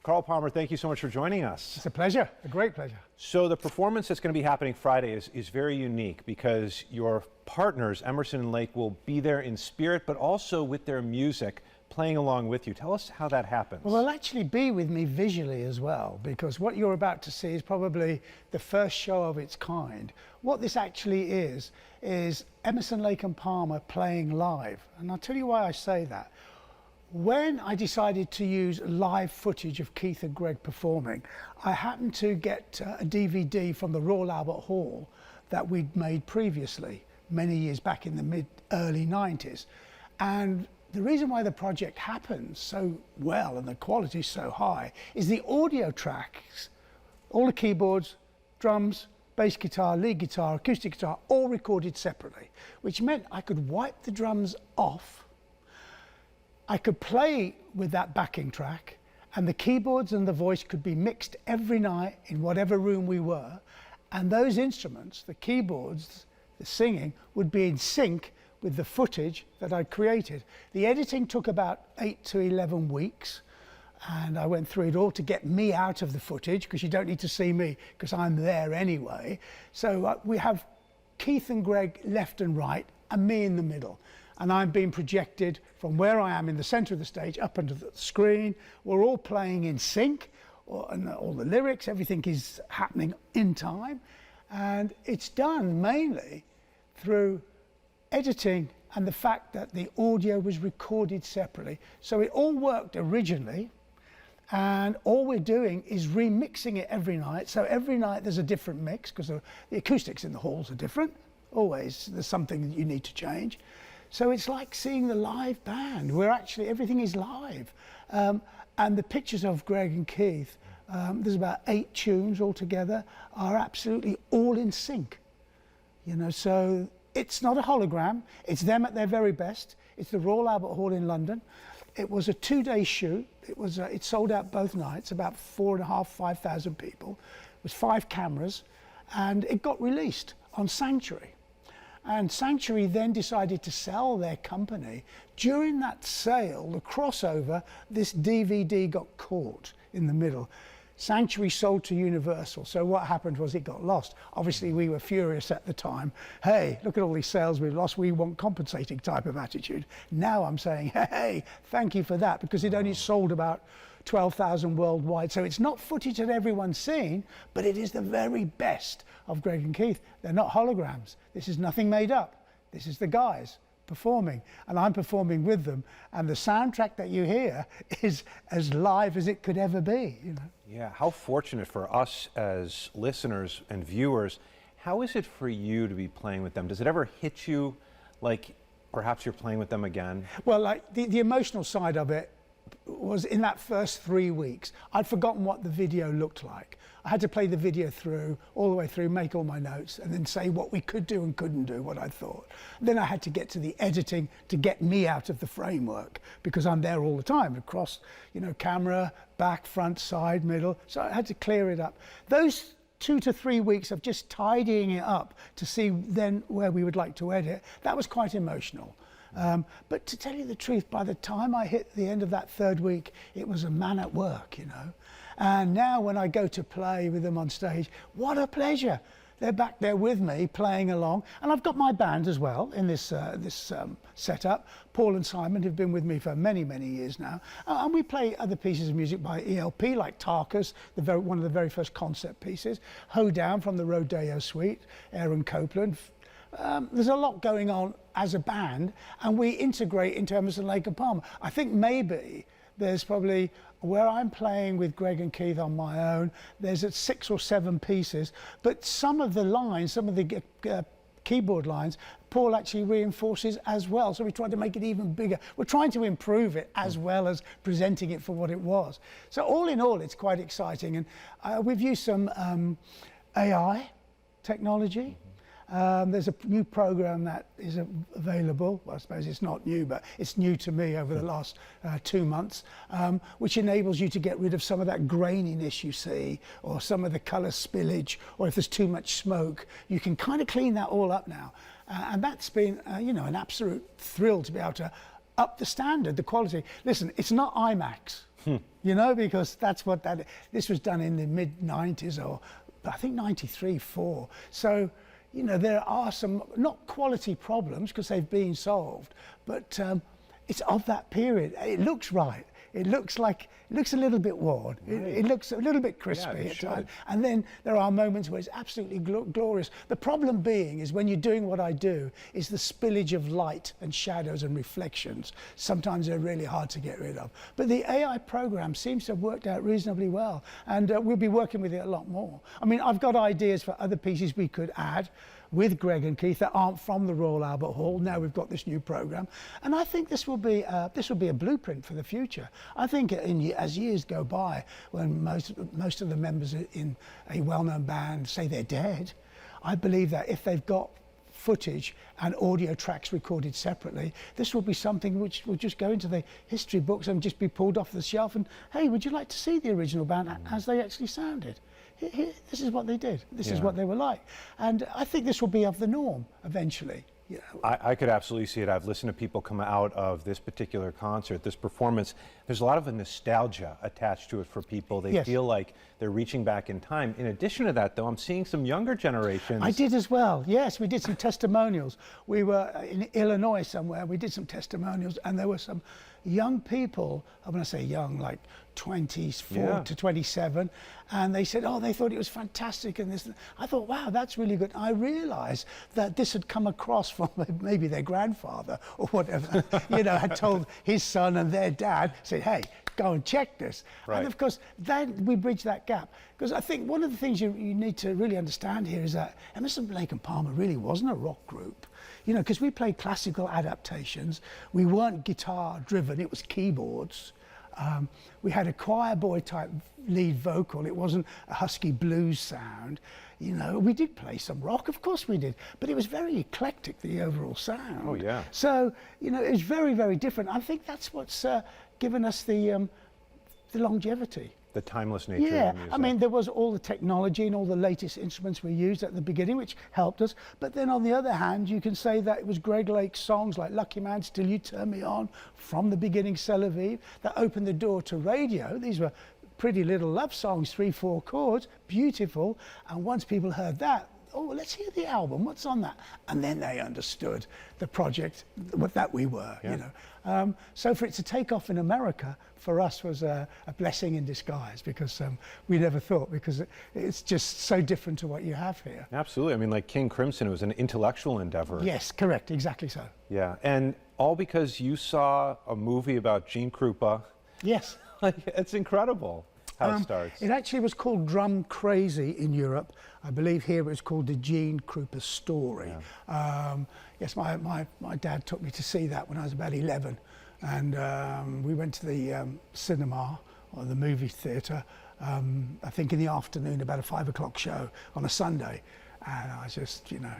Carl Palmer, thank you so much for joining us. It's a pleasure, a great pleasure. So the performance that's going to be happening Friday is very unique because your partners, Emerson and Lake, will be there in spirit, but also with their music, playing along with you. Tell us how that happens. Well, they'll actually be with me visually as well, because what you're about to see is probably the first show of its kind. What this actually is Emerson, Lake and Palmer playing live. And I'll tell you why I say that. When I decided to use live footage of Keith and Greg performing, I happened to get a DVD from the Royal Albert Hall that we'd made previously, many years back in the early 90s. And the reason why the project happens so well and the quality is so high is the audio tracks, all the keyboards, drums, bass guitar, lead guitar, acoustic guitar, all recorded separately, which meant I could wipe the drums off. I could play with that backing track, and the keyboards and the voice could be mixed every night in whatever room we were, and those instruments, the keyboards, the singing, would be in sync with the footage that I'd created. The editing took about 8 to 11 weeks, and I went through it all to get me out of the footage, because you don't need to see me because I'm there anyway. So we have Keith and Greg left and right, and me in the middle. And I'm being projected from where I am in the center of the stage up onto the screen. We're all playing in sync, and all the lyrics, everything is happening in time. And it's done mainly through editing and the fact that the audio was recorded separately. So it all worked originally, and all we're doing is remixing it every night. So every night there's a different mix, because the acoustics in the halls are different. Always there's something that you need to change. So it's like seeing the live band, where actually everything is live. And the pictures of Greg and Keith, there's about 8 tunes altogether, are absolutely all in sync. You know, so it's not a hologram, it's them at their very best. It's the Royal Albert Hall in London. It was a 2-day shoot. It sold out both nights, about 4,500, 5,000 people. It was 5 cameras, and it got released on Sanctuary. And Sanctuary then decided to sell their company. During that sale, the crossover, this DVD got caught in the middle. Sanctuary sold to Universal. So what happened was it got lost. Obviously, we were furious at the time. Hey, look at all these sales we've lost. We want compensating type of attitude. Now I'm saying, hey, thank you for that, because it only sold about 12,000 worldwide. So it's not footage that everyone's seen, but it is the very best of Greg and Keith. They're not holograms. This is nothing made up. This is the guys performing, and I'm performing with them. And the soundtrack that you hear is as live as it could ever be. You know? Yeah, how fortunate for us as listeners and viewers. How is it for you to be playing with them? Does it ever hit you like perhaps you're playing with them again? Well, like the emotional side of it was in that first 3 weeks. I'd forgotten what the video looked like. I had to play the video through, all the way through, make all my notes, and then say what we could do and couldn't do, what I thought. Then I had to get to the editing to get me out of the framework, because I'm there all the time, across, you know, camera, back, front, side, middle. So I had to clear it up. Those 2 to 3 weeks of just tidying it up to see then where we would like to edit, that was quite emotional. But to tell you the truth, by the time I hit the end of that 3rd week, it was a man at work, you know. And now when I go to play with them on stage, what a pleasure. They're back there with me, playing along. And I've got my band as well in this setup. Paul and Simon have been with me for many, many years now. And we play other pieces of music by ELP, like Tarkus, one of the very first concept pieces. Hoedown from the Rodeo Suite, Aaron Copland. There's a lot going on as a band, and we integrate into Emerson, Lake and Palmer. I think maybe there's probably, where I'm playing with Greg and Keith on my own, there's 6 or 7 pieces, but some of the lines, some of the keyboard lines, Paul actually reinforces as well. So we tried to make it even bigger. We're trying to improve it as well as presenting it for what it was. So all in all, it's quite exciting. And we've used some AI technology. There's a new program that is available. Well, I suppose it's not new, but it's new to me over the last 2 months, which enables you to get rid of some of that graininess you see, or some of the color spillage, or if there's too much smoke, you can kind of clean that all up now. And that's been, you know, an absolute thrill to be able to up the standard, the quality. Listen, it's not IMAX. You know, because that's what this was done in the mid-90s, or I think 93, 4. So, you know, there are some, not quality problems because they've been solved, but it's of that period. It looks right. It looks a little bit worn. Right. It looks a little bit crispy at times. And then there are moments where it's absolutely glorious. The problem being is when you're doing what I do, is the spillage of light and shadows and reflections. Sometimes they're really hard to get rid of. But the AI program seems to have worked out reasonably well. And we'll be working with it a lot more. I mean, I've got ideas for other pieces we could add with Greg and Keith that aren't from the Royal Albert Hall. Now we've got this new program, and I think this will be a blueprint for the future. I think as years go by, when most of the members in a well-known band say they're dead, I believe that if they've got footage and audio tracks recorded separately, this will be something which will just go into the history books and just be pulled off the shelf and, hey, would you like to see the original band as they actually sounded? This is what they did. This is what they were like. And I think this will be of the norm eventually. You know. I could absolutely see it. I've listened to people come out of this particular concert, this performance. There's a lot of a nostalgia attached to it for people. They feel like they're reaching back in time. In addition to that, though, I'm seeing some younger generations. I did as well. Yes, we did some testimonials. We were in Illinois somewhere. We did some testimonials, and there were some young people, I'm going to say young, like 24 to 27, and they said, oh, they thought it was fantastic, and this. I thought, wow, that's really good. I realized that this had come across from maybe their grandfather or whatever, you know, had told his son and their dad, said, hey, go and check this. Right. And of course, then we bridge that gap. Because I think one of the things you need to really understand here is that Emerson, Lake and Palmer really wasn't a rock group. You know, because we played classical adaptations. We weren't guitar driven, it was keyboards. We had a choir boy type lead vocal. It wasn't a husky blues sound. You know, we did play some rock, of course we did, but it was very eclectic, the overall sound. Oh, yeah. So, you know, it was very, very different. I think that's what's given us the longevity. The timeless nature of the music. I mean, there was all the technology and all the latest instruments we used at the beginning, which helped us. But then on the other hand, you can say that it was Greg Lake's songs like Lucky Man, Still You Turn Me On, From the Beginning, C'est La Vie, that opened the door to radio. These were pretty little love songs, 3-4 chords, beautiful. And once people heard that, oh, let's hear the album, what's on that? And then they understood the project, that we were, you know. So for it to take off in America, for us was a blessing in disguise, because we never thought, because it's just so different to what you have here. Absolutely. I mean, like King Crimson, it was an intellectual endeavor. Yes, correct, exactly so. Yeah, and all because you saw a movie about Gene Krupa. Yes. It's incredible how it starts. It actually was called Drum Crazy in Europe. I believe here it was called The Gene Krupa Story. Yeah. Yes, my dad took me to see that when I was about 11. And we went to the cinema, or the movie theatre, I think in the afternoon, about a 5 o'clock show on a Sunday. And I just, you know,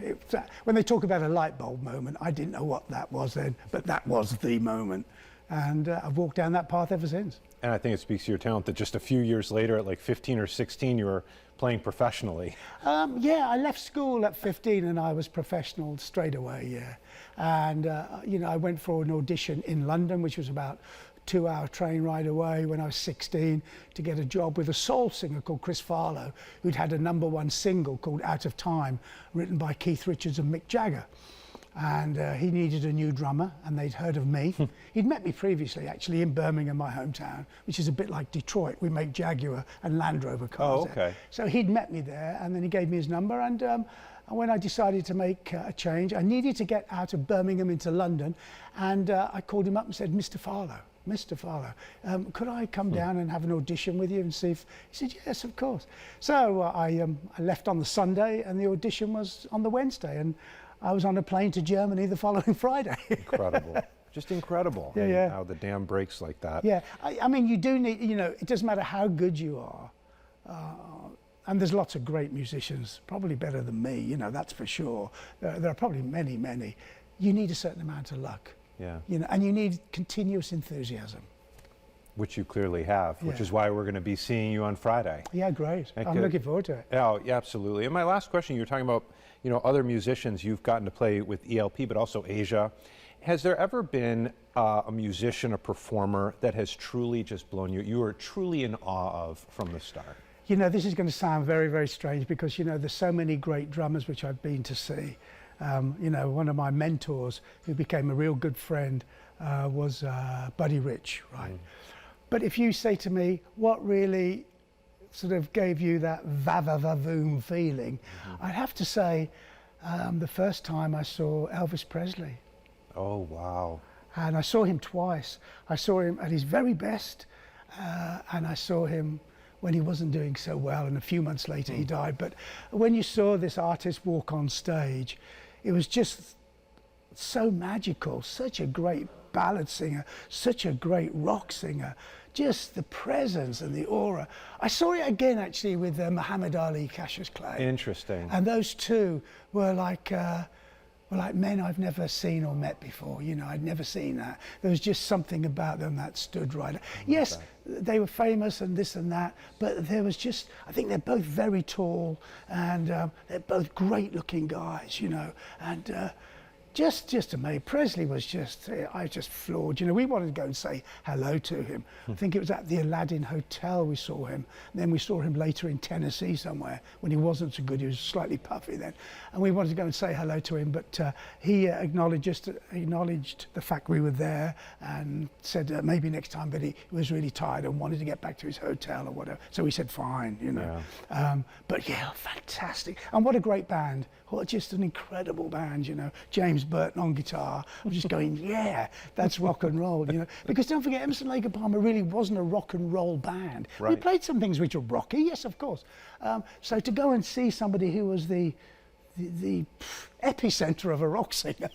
when they talk about a light bulb moment, I didn't know what that was then, but that was the moment. And I've walked down that path ever since. And I think it speaks to your talent that just a few years later, at like 15 or 16, you were playing professionally. Yeah, I left school at 15 and I was professional straight away, yeah. And, you know, I went for an audition in London, which was about a 2-hour train ride away when I was 16, to get a job with a soul singer called Chris Farlow, who'd had a #1 single called Out of Time, written by Keith Richards and Mick Jagger. And he needed a new drummer, and they'd heard of me. He'd met me previously, actually, in Birmingham, my hometown, which is a bit like Detroit. We make Jaguar and Land Rover cars. Oh, okay. So he'd met me there, and then he gave me his number. And when I decided to make a change, I needed to get out of Birmingham into London, and I called him up and said, Mr. Farlow, could I come down and have an audition with you and see if... He said, yes, of course. So I left on the Sunday, and the audition was on the Wednesday, and I was on a plane to Germany the following Friday. Incredible. Just incredible. Yeah, yeah. How the dam breaks like that. Yeah, I mean, you do need, you know, it doesn't matter how good you are. And there's lots of great musicians, probably better than me, you know, that's for sure. There are probably many, many. You need a certain amount of luck. Yeah. You know, and you need continuous enthusiasm. Which you clearly have, which is why we're going to be seeing you on Friday. Yeah, great. I'm looking forward to it. Oh, yeah, absolutely. And my last question, you were talking about, you know, other musicians you've gotten to play with ELP, but also Asia. Has there ever been a musician, a performer that has truly just blown you, you were truly in awe of from the start? You know, this is going to sound very, very strange because, you know, there's so many great drummers which I've been to see. You know, one of my mentors who became a real good friend was Buddy Rich, right? But if you say to me, what really sort of gave you that va-va-va-voom feeling, I'd have to say the first time I saw Elvis Presley. Oh, wow. And I saw him twice. I saw him at his very best, and I saw him when he wasn't doing so well, and a few months later he died. But when you saw this artist walk on stage, it was just so magical, such a great ballad singer, such a great rock singer, just the presence and the aura. I saw it again actually with Muhammad Ali, Cassius Clay. Interesting. And those two were like men I've never seen or met before. You know, I'd never seen that. There was just something about them that stood right. Yes, they were famous and this and that, but there was just, I think they're both very tall, and they're both great looking guys, you know, and just amazing. Presley was just, I was just floored. You know, we wanted to go and say hello to him. I think it was at the Aladdin Hotel we saw him. And then we saw him later in Tennessee somewhere when he wasn't so good. He was slightly puffy then. And we wanted to go and say hello to him, but he acknowledged the fact we were there and said maybe next time, but he was really tired and wanted to get back to his hotel or whatever. So we said fine, you know. Yeah. But yeah, fantastic. And what a great band. What just an incredible band, you know. James Burton on guitar. I'm just going, yeah, that's rock and roll, you know. Because don't forget, Emerson, Lake and Palmer really wasn't a rock and roll band. Right. We played some things which were rocky, yes, of course. So to go and see somebody who was the epicenter of a rock singer,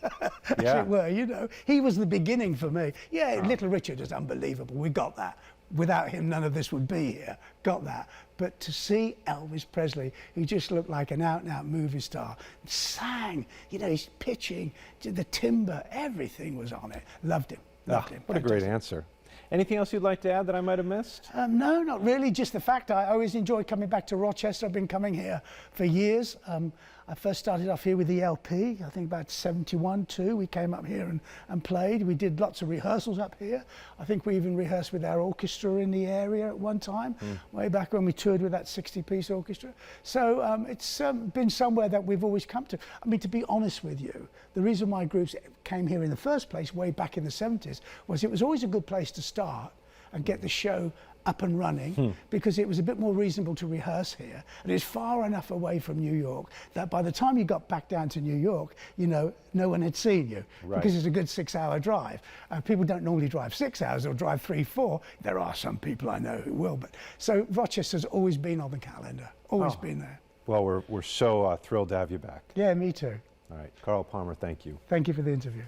as it were, you know, he was the beginning for me. Yeah, Little Richard is unbelievable. We got that. Without him, none of this would be here. Got that. But to see Elvis Presley, who just looked like an out-and-out movie star, sang, you know, he's pitching, the timbre, everything was on it. Loved him. Loved him. What a great answer. Anything else you'd like to add that I might have missed? No, not really. Just the fact I always enjoy coming back to Rochester. I've been coming here for years. I first started off here with the LP, I think about 71, 2. We came up here and played. We did lots of rehearsals up here. I think we even rehearsed with our orchestra in the area at one time, way back when we toured with that 60-piece orchestra. So it's been somewhere that we've always come to. I mean, to be honest with you, the reason why groups came here in the first place, way back in the 70s, was it was always a good place to start and get the show up and running, because it was a bit more reasonable to rehearse here, and it's far enough away from New York that by the time you got back down to New York, you know, no one had seen you, because it's a good 6-hour drive. People don't normally drive 6 hours, or drive 3, 4. There are some people I know who will, but so Rochester's always been on the calendar, always been there. Well, we're so thrilled to have you back. Yeah, me too. All right, Carl Palmer, thank you. Thank you for the interview.